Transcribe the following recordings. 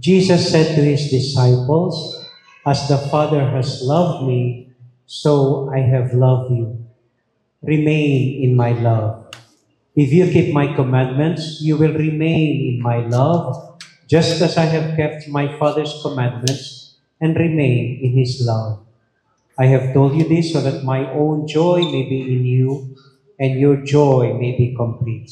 Jesus said to his disciples, "As the Father has loved me, so I have loved you. Remain in my love. If you keep my commandments, you will remain in my love, just as I have kept my Father's commandments and remain in his love. I have told you this so that my own joy may be in you and your joy may be complete."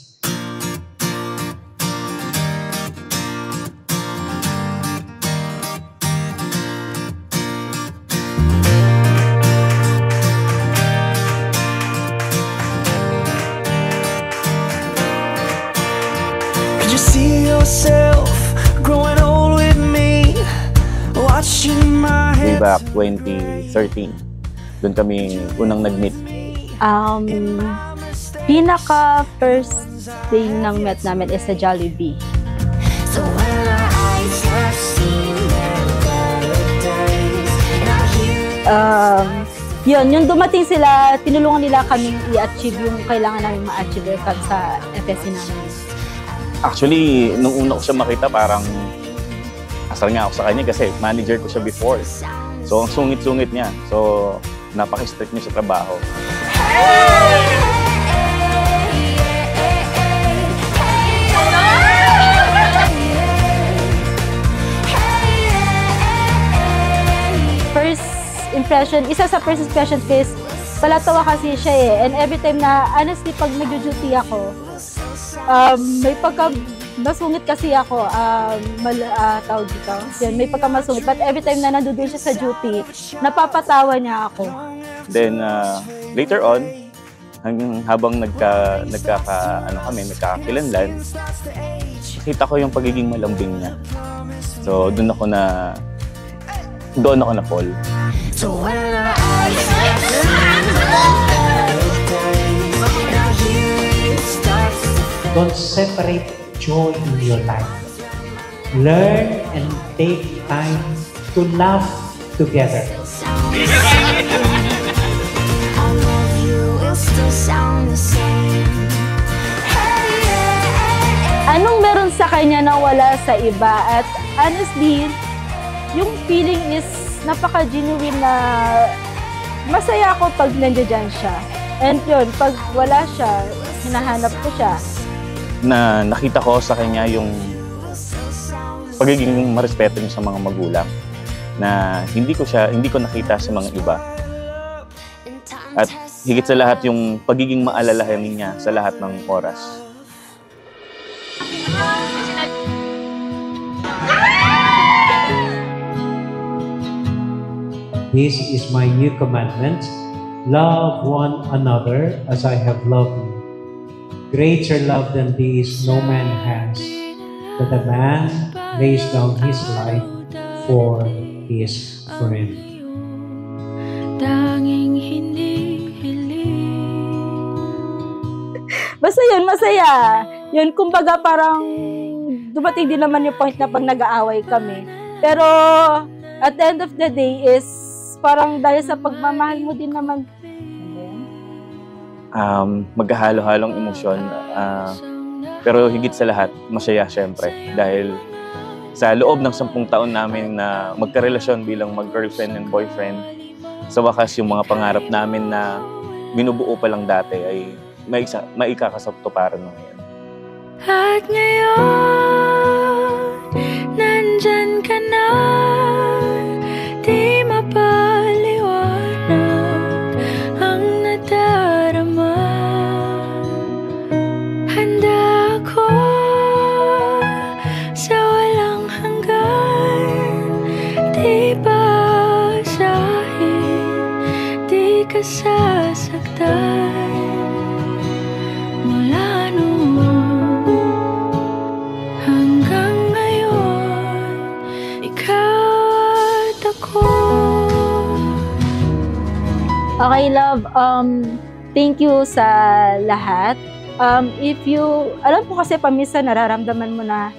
Could you see yourself growing old with me, watching my Way head? back 2013, doon kami unang nag-meet. Pinaka first day ng met namin is sa Jollibee. So when our eyes have seen their days, and I hear Yung dumating sila, tinulungan nila kaming i-achieve yung kailangan namin ma-achieve sa FSC namin. Actually, nung una ko siya makita, parang asar nga ako sa kanya kasi manager ko siya before. So, ang sungit-sungit niya. So, napaka-strict niya sa trabaho. First impression, isa sa first impression is, palatawa kasi siya eh. And every time na, honestly, pag nag-duty ako, may pagka masungit kasi ako, tawag dito. Yan, may pagka masungit. But every time na nandun siya sa duty, napapatawa niya ako. Then, later on, habang nagkakakilanlan, nakita ko yung pagiging malambing niya. So, doon ako na-fall. so when our eyes have seen their days, and I hear it starts to Don't separate joy in your life. Learn and take time to laugh together. I love you, it'll still sound the same. Anong meron sa kanya na wala sa iba? At honestly, yung feeling is napaka-genuine na masaya ako pag nandiyan siya. And yun, pag wala siya, hinahanap ko siya. Na nakita ko sa kanya yung pagiging marespeto niya sa mga magulang na hindi ko nakita sa mga iba. At higit sa lahat yung pagiging maalalahanin niya sa lahat ng oras. This is my new commandment. Love one another as I have loved you. Greater love than this no man has, that a man lays down his life for his friend. Tanging hinihiling. Basta yun, masaya. Yun, kumbaga parang dumating din naman yung point na pag nag-aaway kami. Pero at the end of the day is parang dahil sa pagmamahal mo din naman. Maghahalo-halong emosyon. Pero higit sa lahat, masaya syempre. Dahil sa loob ng 10 taon namin na magkarelasyon bilang mag-girlfriend and boyfriend, sa wakas yung mga pangarap namin na binubuo pa lang dati ay maikakasaptuparan mo ngayon. At ngayon, nandyan ka na, di mapaliwanag ang nadarama. Handa ako sa walang hanggan, di basahin, di ka sasaktan. Mula noon hanggang ngayon, ikaw at ako. Okay, love. Thank you sa lahat. Alam ko kasi paminsan nararamdaman mo na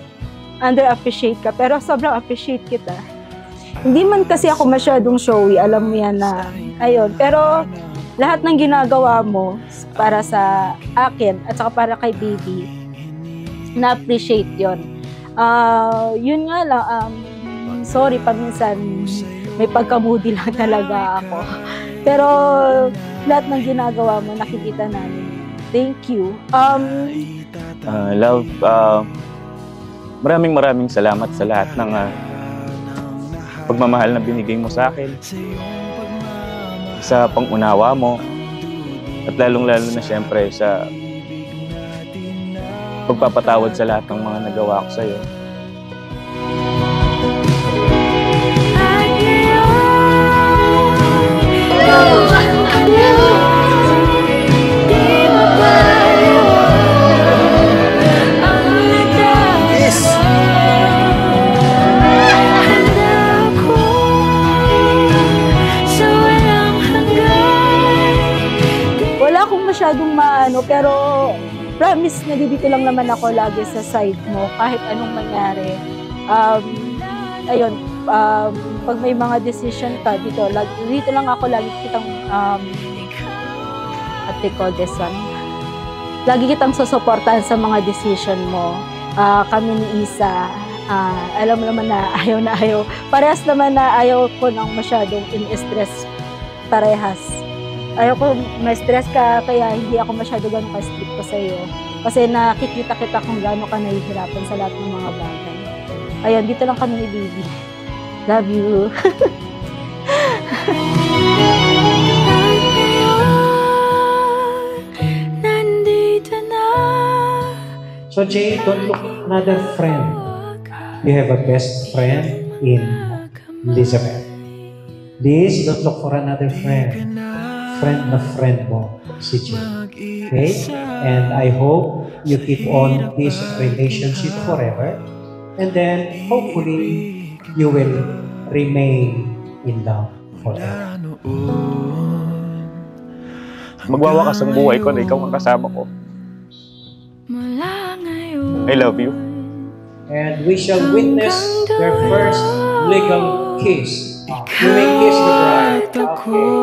under-appreciate ka, pero sobrang appreciate kita. Hindi man kasi ako masyadong showy, alam mo yan na, ayun. Pero lahat ng ginagawa mo para sa akin at saka para kay baby, na-appreciate yon. Yun nga lang, sorry, paminsan may pagka-moody lang talaga ako. Pero lahat ng ginagawa mo, nakikita namin. Thank you. Love, maraming salamat sa lahat ng pagmamahal na binigay mo sa akin, sa pangunawa mo, at lalong-lalo na siyempre sa pagpapatawad sa lahat ng mga nagawa ko sa'yo. Wala akong masyadong maano, pero promise na dito lang naman ako lagi sa side mo kahit anong mangyari. Ayun, pag may mga decision ka dito lang ako lagi kitang what they call this one? Lagi kitang susuportahan sa mga decision mo. Kami ni Isa, alam mo naman na ayaw. Parehas naman na ayaw ko nang masyadong in-stress parehas. Ayaw ko ma-stress ka, kaya hindi ako masyado gano'ng ka-strict ko sa'yo. Kasi nakikita kita kung gaano ka nahihirapan sa lahat ng mga bagay. Ayun, dito lang kami ni Baby. Love you. So Jay, don't look another friend. You have a best friend in Elizabeth. Please don't look for another friend. Friend na friend mo, si Jay. Okay? And I hope you keep on this relationship forever. And then, hopefully, you will remain in love forever. Magwawakas ang buhay ko na ikaw ang kasama ko. I love you. And we shall witness their first legal kiss. You may kiss the bride. Okay.